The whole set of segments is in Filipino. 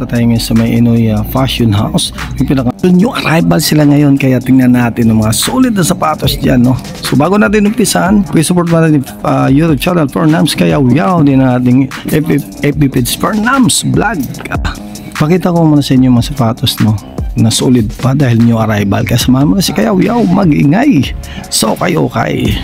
Punta tayo ngayon sa may Inoy Fashion House. Yung new arrival sila ngayon, kaya tingnan natin ng mga solid na sapatos dyan, no? So bago natin umpisan, please support natin YouTube channel Fernams Kayaw-Yaw, din nating FB page Fernams Vlog. Pakita ko muna sa inyo mga sapatos, no, na solid pa dahil new arrival. Kaya samahan mo na si Kayaw-Yaw mag-ingay. So okay.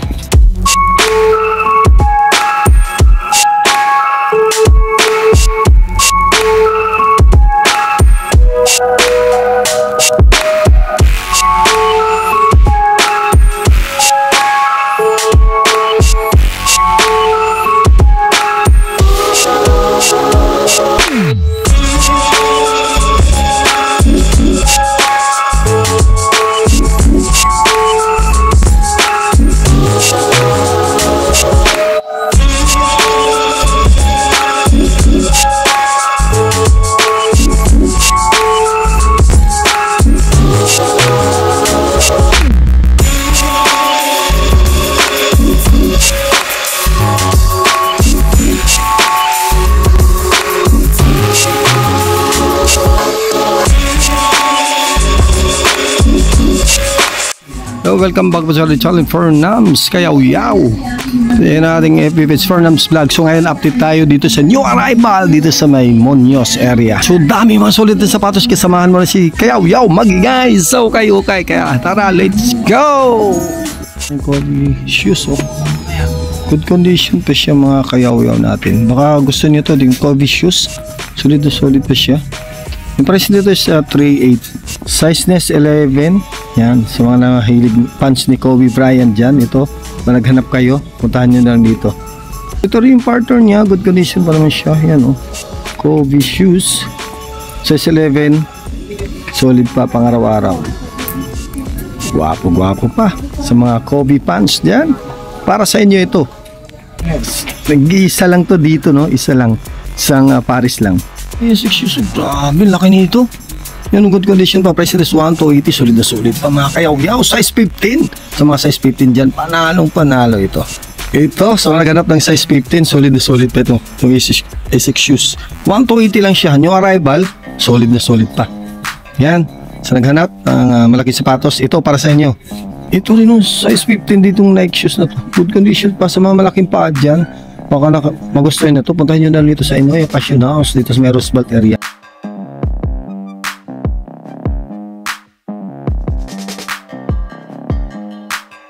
So, welcome back po sa channel Fernams Kayaw-Yaw. Yan ating FB page Fernams Vlog. So ngayon update tayo dito sa new arrival dito sa may Muñoz area. So dami mga solid na sapatos, kasamahan mo na si Kayaw-Yaw mag-ingay. So kayo kaya tara, let's go. Shoes, oh. Good condition pa siya mga Kayaw-Yaw natin. Baka gusto niyo to din Kobe shoes. Solid na solid pa siya. Yung price dito is 3.8. Size ness 11. Yan, sa mga nahilig pants ni Kobe Bryant dyan, ito, naghanap kayo, puntahan nyo na lang dito. Ito rin yung partner niya, good condition pa naman siya. Yan, oh, Kobe shoes, size 11, solid pa pang araw-araw. Gwapo pa sa mga Kobe pants dyan. Para sa inyo ito. Yes. Nag-iisa lang to dito, no? Isa lang, isang Paris lang. Yes, shoes, grabe, laki nito. Yan, good condition pa. Price is 1,280. Solid na solid pa mga Kayaw-Yaw. Size 15. Sa mga size 15 dyan, panalo ito. Ito, sa mga naghanap ng size 15, solid na solid pa ito. Itong Asics shoes. 1,280 lang siya. New arrival, solid na solid pa. Yan, sa naghanap ng malaking sapatos, ito para sa inyo. Ito rin yung size 15 ditong Nike shoes na to. Good condition pa sa mga malaking paa dyan. Baka magustuhin na ito. Puntahin nyo na dito sa Inoy Fashion House dito sa may Roosevelt area.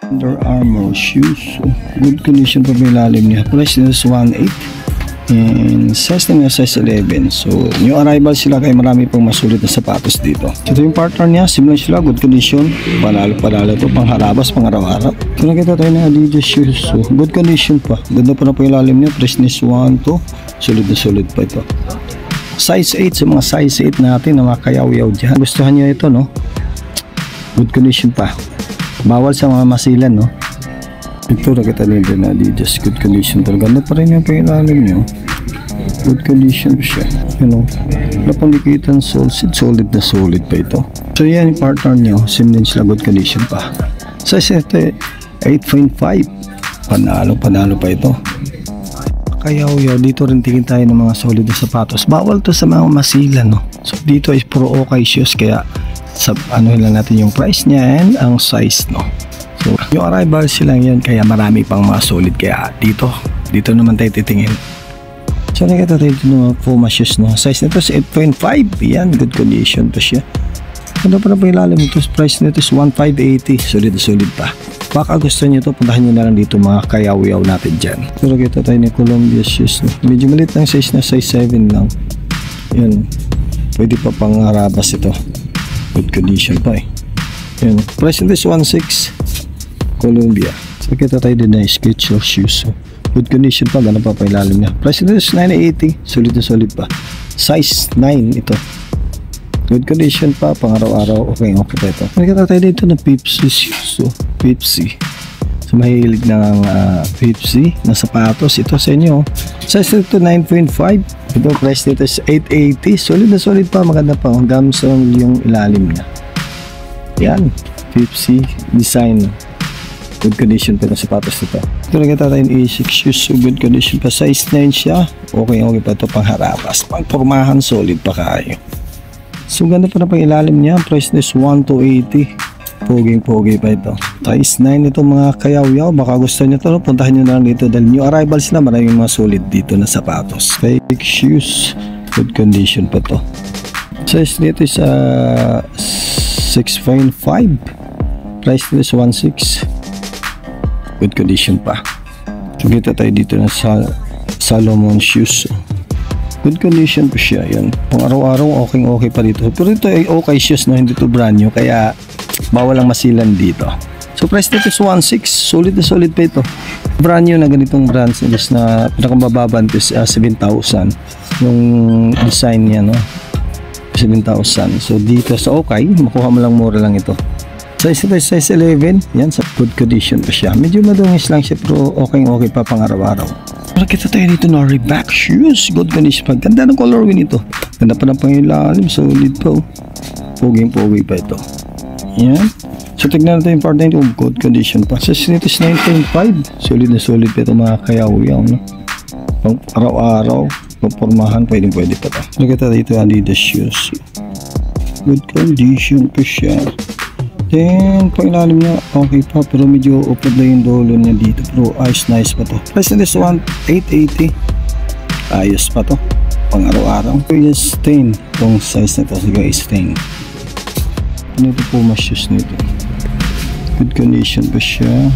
Under Armour shoes, good condition pa may lalim niya. Price is 1.8 and size na size 11. So new arrival sila, kaya marami pang masulit na sapatos dito. Ito yung partner niya, similar sila, good condition, panalo ito, pang harabas, pang araw-araw. So nakita tayo ng Adidas shoes, so good condition pa, ganda pa na po yung lalim niya. Price is 1.2, solid na solid pa ito. Size 8 sa mga size 8 natin na mga Kayaw-Yaw dyan. Gustuhan niyo ito, no? Good condition pa. Bawal sa mga masilan, no? Ito nakita nila na Adidas, good condition pa. Ganda pa rin yung pailalim nyo. Good condition pa siya, you know. Wala pang likitan, solid na solid pa ito. So yan yung partner nyo, same din sila, good condition pa. Size ito 8.5. Panalo pa ito. Kayaw-Yaw, dito rin tingin tayo ng mga solid na sapatos. Bawal to sa mga masilan, no? So dito is pro okay shoes, kaya sa ano lang natin yung price niya and ang size, no. So yung arrival sila yan, kaya marami pang mga solid, kaya dito naman tayo titingin. So nakita tayo dito ng Puma shoes, no. Size nito is 8.5. yan, good condition pa siya. Ano pa na po yung lalim nito? Price nito is 1,580. solid pa. Baka gusto nyo ito, puntahan nyo na lang dito mga Kayaw-Yaw natin dyan. So nakita tayo ng Columbia shoes, no. Medyo maliit lang size na, size 7 lang. Yan, pwede pa pang harabas ito. Good condition pa eh. Yan. Price nito is 1.6. Columbia. So kita tayo din na Skechers shoes. So, good condition pa. Ganun pa ilalim niya. Price nito is 9.80. Solid na solid pa. Size 9 ito. Good condition pa. Pang araw-araw. Okay pa ito. Kita tayo dito ng Pepsi shoes. So, Pepsi. So mahilig ng Pepsi na sapatos. Ito sa inyo. Size nito 9.5. Ito price nito is 880. Solid na solid pa. Maganda pa. Hanggang sa yung ilalim niya. Yan. Pepsi design. Good condition pa itong sapatos nito. Ito nakita tayo yung A6 shoes. So good condition pa. Size 9 siya. Okay pa ito pang harapas. Pang pormahan, solid pa kayo. So ganda pa na pang ilalim niya. Price is 1,280. Poging-pogi pa ito. Size 9 ito mga kayaw-yaw. Baka gusto nyo ito. No? Puntahan nyo na lang dito. Dahil new arrivals na maraming mga solid dito na sapatos. Fake shoes. Good condition pa to. Size dito is 6.5. Price is 1,600. Good condition pa. So kita tayo dito na sa Salomon shoes. Good condition pa siya. Yan. Pang araw-araw okay pa dito. Pero ito ay okay shoes, no? Hindi to brand new. Kaya bawal lang masilan dito. So price nito is 1,600. Solid na solid pa ito. Brand new na ganitong brands na pinakamababan is 7,000. Yung design niya, no? 7,000. So dito sa okay, makuha mo lang mura lang ito. Size ito, size 11. Yan, sa good condition pa siya. Medyo madungis lang siya, pero okay pa pang araw-araw. Nakita tayo dito na Reebok shoes. Good condition pa. Ganda ng colorway nito. Ganda pa ng pangilalim. Solid pa. Poging-pogi pa ito. Yan. So tignan natin yung part na ito. Good condition pa. Size nito is 9.5. Solid na solid pa ito mga kayaw-yaw. No? Pang araw-araw. Pang pormahan. Pwede pa ito. Nakita dito Adidas shoes. Good condition pa siya. Then, pang ilalim niya, okay pa, pero medyo upod na yung dolo niya dito. Pero nice pa to. Price na this 1,880. Ayos pa to. Pang araw-araw. Yung stain. Itong size na to. Sige, stain. Ano ito po mas shoes nito? Good condition pa siya.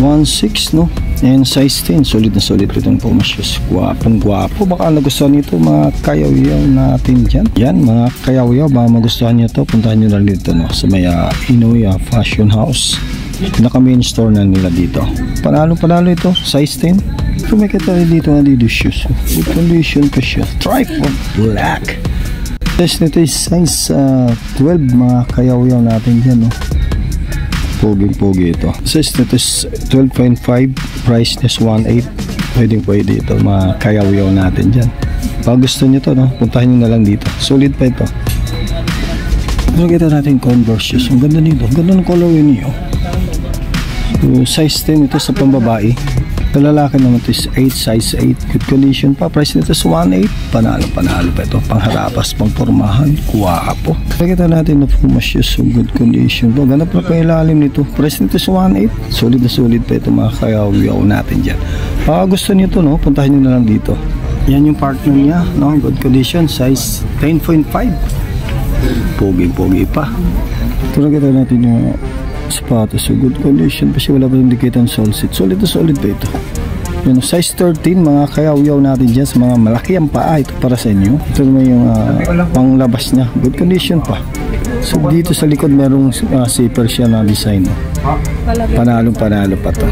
1,600, no? And size 10. Solid na solid po itong Puma shoes. Guwapong-guwapo. Baka nagustuhan nito mga kayaw-yaw natin dyan. Yan, mga kayaw-yaw. Baka magustuhan nyo ito. Puntahan nyo lang dito, no? Sa may Inoue Fashion House. Pinaka-main store na nila dito. Panalo ito. Size 10. Ito may katali dito nga dito shoes. Good condition pa siya. Stripe of black. Size nito is size 12. Mga kayaw-yaw natin dyan, no? Pogi ito. Size nito is 12.5. Price is 1,800. Pwede ito mga kayaw-yaw natin dyan. Pag gusto nyo to, no? Puntahan nyo na lang dito. Solid pa ito. Nakita natin Converse shoes. Ang ganda nito. Ang ganda ng colorway niyo. So, size 10 ito sa pambabae. Sa lalaki naman ito is 8, size 8. Good condition pa. Price nito is 1,800. Panalo pa ito. Pangharapas, pangpormahan. Guwapo. Nakita natin na Puma shoes. So, good condition pa. Ganda pa ilalim nito. Price nito is 1,800. Solid na solid pa ito mga kayaw-yaw natin dyan. Gusto nyo ito, no? Puntahan nyo na lang dito. Yan yung partner niya, no? Good condition. Size 10.5. Pogi pa. Ito nakita natin yung sapatos. So good condition pa siya. Wala pa yung dikitan sole seat. Solid pa ito. Yun, size 13. Mga kayaw-yaw natin dyan sa mga malaki ang paa. Ito para sa inyo. Ito naman yung panglabas niya. Good condition pa. So dito sa likod merong zipper siya na design. Panalo pa to.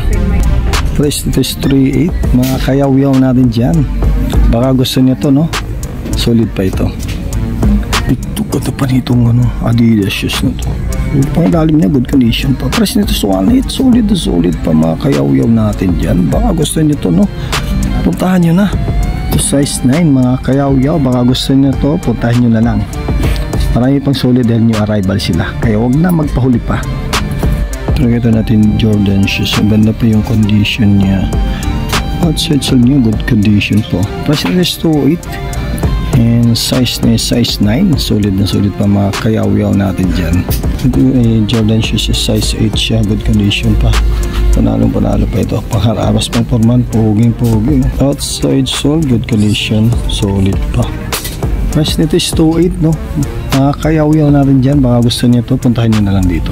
Price nito is 3,800. Mga kayaw-yaw natin dyan. Baka gusto niyo to, no? Solid pa ito. Ito ganda pa nitong Adidas shoes na to. Pang ilalim niya, good condition pa. Price nito is 1,800. Solid pa mga kayaw-yaw natin dyan. Baka gusto niyo to, no? Puntahan nyo na. Ito size 9 mga kayaw-yaw. Baka gusto niyo to, puntahan nyo na lang. Marami pang solid dahil new arrival sila. Kaya wag na magpahuli pa. Nakita natin Jordan shoes. Ang ganda pa yung condition niya. Outside sole niya, good condition po. Price nito is 2,800. And size na size 9. Solid na solid pa mga kayaw-yaw natin dyan. Ito Jordan shoes is size 8 siya. Good condition pa. Panalo pa ito. Pangharapas pang forman. Pogi. Outside sole, good condition. Solid pa. Price nito is 2,800, no? Mga kayaw-yaw natin dyan. Baka gusto niya ito. Puntahan nyo na lang dito.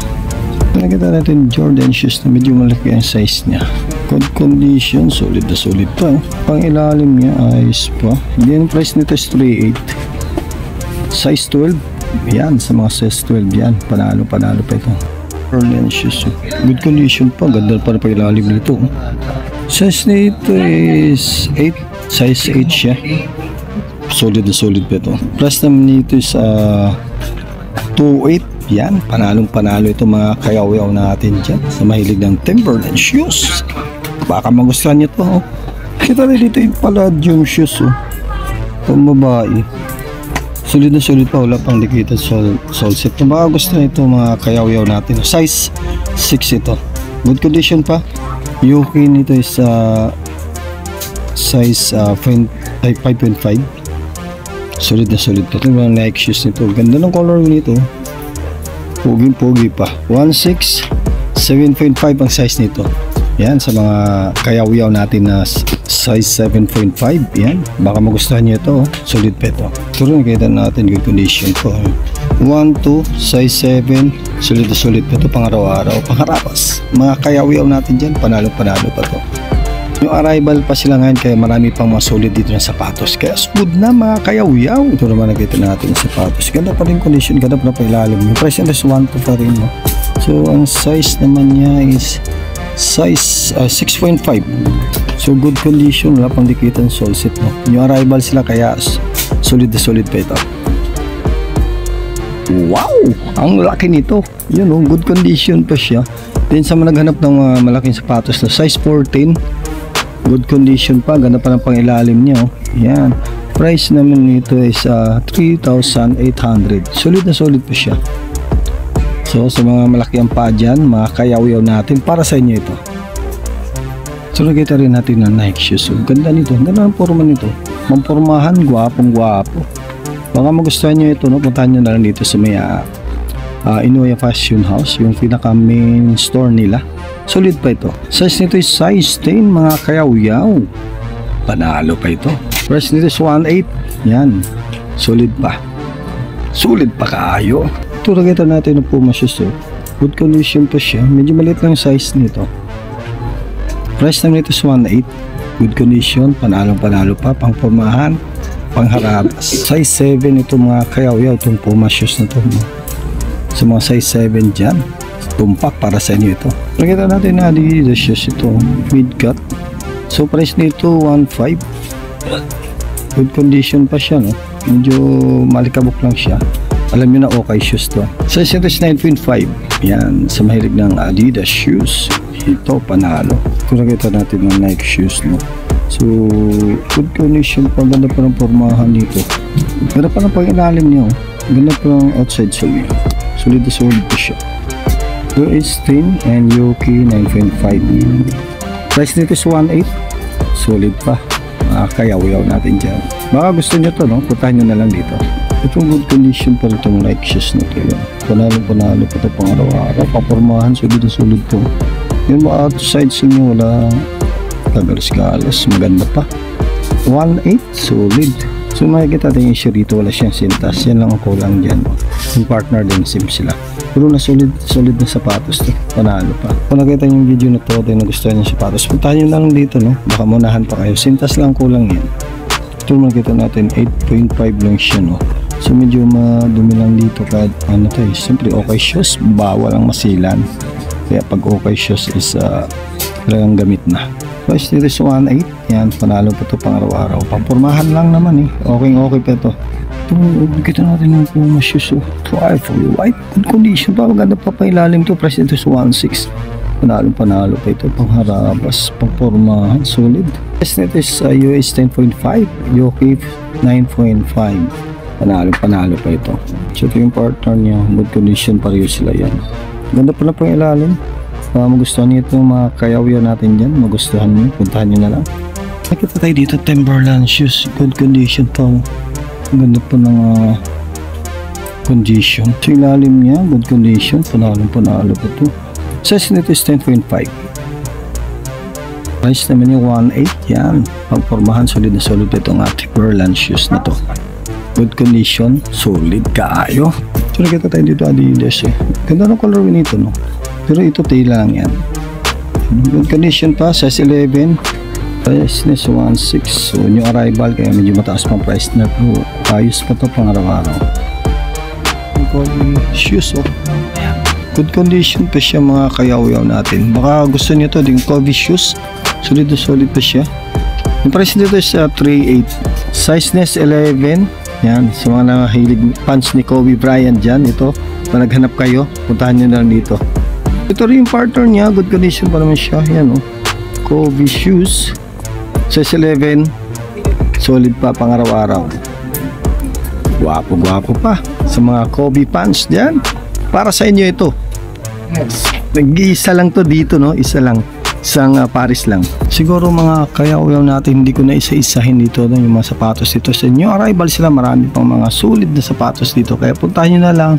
Nakita natin Jordan shoes na medyo malaki ang size niya. Good condition, solid na solid pa. Pang ilalim niya, ayos pa. Yung price nito is 3,800. Size 12. Yan, sa mga size 12 yan. Panalo pa ito. Jordan shoes. Good condition pa. Ganda pa pang ilalim nito. Size nito is 8. Size 8 siya. Solid na solid pa ito. Price naman nito is 2,800. Yan, panalo ito mga kayaw-yaw natin dyan sa mahilig ng Timberland shoes. Baka magustuhan nyo ito. Kita rin dito yung Palladium shoes. Pambabae. Solid na solid pa. Wala pang dikitan sole set. Baka gusto nito mga kayaw-yaw natin. Size 6 ito. Good condition pa. Yuki nito is size 5.5. Solid na solid pa. Ito yung mga Nike shoes nito. Ganda ng color nito. Pogi pa. 1.6, 7.5 ang size nito. Yan, sa mga kayaw-yaw natin na size 7.5. Yan, baka magustuhan nyo ito. Solid pa ito. Ito rin, nakita natin good condition po. 1, 2, size 7. Solid na solid pa ito. Pang araw-araw, pang harapas. Mga kayaw-yaw natin dyan, panalo-panalo pa ito. Yung arrival pa sila ngayon, kaya marami pang mga solid dito ng sapatos. Kaya smooth na mga kayaw-yaw. Ito naman nakita natin yung sapatos. Ganda pa rin condition, ganda pa rin ilalim. Yung price nila is 1 to pa rin. No? So, ang size naman niya is size 6.5. So, good condition. Wala pang dikitan sole set. No? Yung arrival sila, kaya solid na solid pa ito. Wow! Ang laki nito. Yun, no? Good condition pa siya. Then, sa mga naghanap ng malaking sapatos na size 14, good condition pa, ganda pa ng pangilalim niya. Oh. Yan. Price naman nito is 3,800. Solid na solid pa siya. So sa mga malaki ang paa dyan, mga kayaw-yaw natin, para sa inyo ito. So nakita rin natin na Nike shoes. So, ganda nito. Ganda ng forma nito. Mampormahan, gwapong gwapo. Baka magustuhan nyo ito, no? Puntahan nyo na lang dito sa may Inoue Fashion House, yung pinaka main store nila. Solid pa ito. Size nito is size 10, mga kayaw-yaw. Panalo pa ito. Price nito is 1.8. Yan. Solid pa. Solid pa kayo. Ito nakita natin ng Puma shoes. Good condition pa siya. Medyo maliit lang size nito. Price naman nito is 1.8. Good condition. Panalo-panalo pa. Pangpormahan. Pangharabas. Size 7 ito mga kayaw-yaw. Itong Puma shoes na ito. Sa mga size 7 dyan. Tumpak para sa inyo ito. Nakita natin na Adidas shoes ito, mid-cut. So price nito 1.5. Good condition pa siya, no? Medyo malikabok lang siya. Alam niyo na okay shoes to. Size nito is 9.5. Yan, sa mahilig ng Adidas shoes. Ito panalo. Kung nakita natin ng Nike shoes, no? So good condition pa, ganda pa ng pormahan dito. Ganda pa ng pang-ilalim niyo. Ganda pa ng outside sole niya. Solid na solid pa siya. US 10 and Yuki 9.5. Price nito is 1.8. Solid pa. Kayaw-yaw natin dyan. Baka gusto nyo to, no? Puntahan nyo na lang dito. Itong good condition pa rin itong Nike shoes na ito. Panalo-panalo pa ito pang araw-araw. Papormahan, solid na solid po. Yung mga outside sa inyo, wala kagalas-galas. Maganda pa. 1.8. Solid. So makikita natin yung issue rito, wala siyang sintas. Yan lang ang kulang dyan. Yung partner din, sim sila. Pero na solid na sapatos to. Panalo pa. Kung nakita yung video na to, na gusto niyo sapatos, puntahan nyo na lang dito, no? Baka munahan pa kayo. Sintas lang kulang yan. Ito makita natin 8.5 lang siya, no? So medyo madumi lang dito kahit ano to eh. Siyempre okay shoes, bawal ang masilan. Kaya pag okay shoes is talagang gamit na. Price nito is 1.8. Yan, panalo pa ito pang araw-araw. Pampormahan lang naman eh. Okay pa ito. Ito, kita natin yung Puma shoes. Trifle white. Good condition pa. Maganda pa ilalim ito. Price nito is 1.6. Panalo pa ito. Pangharabas. Pampormahan. Solid. Price nito is US 10.5. Yuki 9.5. Panalo pa ito. So ito yung partner niya. Good condition pa rin sila yan. Ganda pa na pang ilalim. Magustuhan niyo itong mga kayaw-yaw natin dyan. Magustuhan niyo. Puntahan niyo na lang. Nakita tayo dito. Timberland shoes. Good condition pa. Ganda pa ng condition. So ilalim niya. Good condition. Panalo pa ito. Size nito is 10.5. Price naman yung 1.8. Yan. Pagpormahan. Solid na solid itong Timberland shoes na to. Good condition. Solid kaayo. So nakita tayo dito Adidas eh. Ganda ng color nito, no? Pero ito tila lang yan. Good condition pa. Size 11. Price is 1.6. So new arrival kaya medyo mataas pang price na. Pero ayos pa ito pang araw-araw. Shoes oh. Good condition pa siya mga kayaw-yaw natin. Baka gusto niyo to din Kobe shoes. Solid pa siya. Yung price nito is 3.8. Size is 11. Yan. Sa mga nahilig pants ni Kobe Bryant dyan. Ito. Kung naghanap kayo, puntahan nyo na lang dito. Ito rin yung partner niya. Good condition pa naman siya. Yan o. Kobe shoes. Size 11. Solid pa pang araw-araw. Gwapo pa. Sa mga Kobe pants dyan. Para sa inyo ito. Nag-iisa lang to dito, no? Isa lang. Isang Paris lang. Siguro mga kayaw natin, hindi ko na isa-isahin dito no, yung mga sapatos dito. Sa new arrival sila, marami pang mga sulit na sapatos dito. Kaya puntahan nyo na lang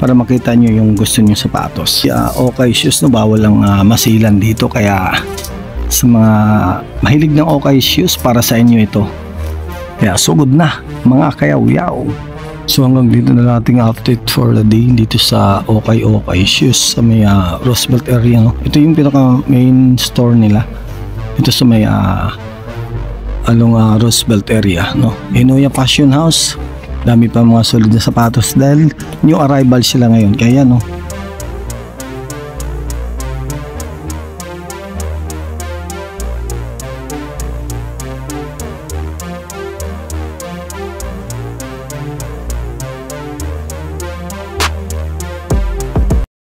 para makita nyo yung gusto nyo sapatos. Okay shoes, no? Bawal lang masilan dito. Kaya sa mga mahilig ng okay shoes, para sa inyo ito. Kaya sugod na mga kayaw-yaw. So hanggang dito na nating update for the day dito sa Okay Shoes sa may Roosevelt area, no? Ito yung pinaka main store nila. Ito sa may along Roosevelt area, no? Inoya Fashion House. Dami pa mga solid na sapatos dahil new arrival sila ngayon. Kaya no,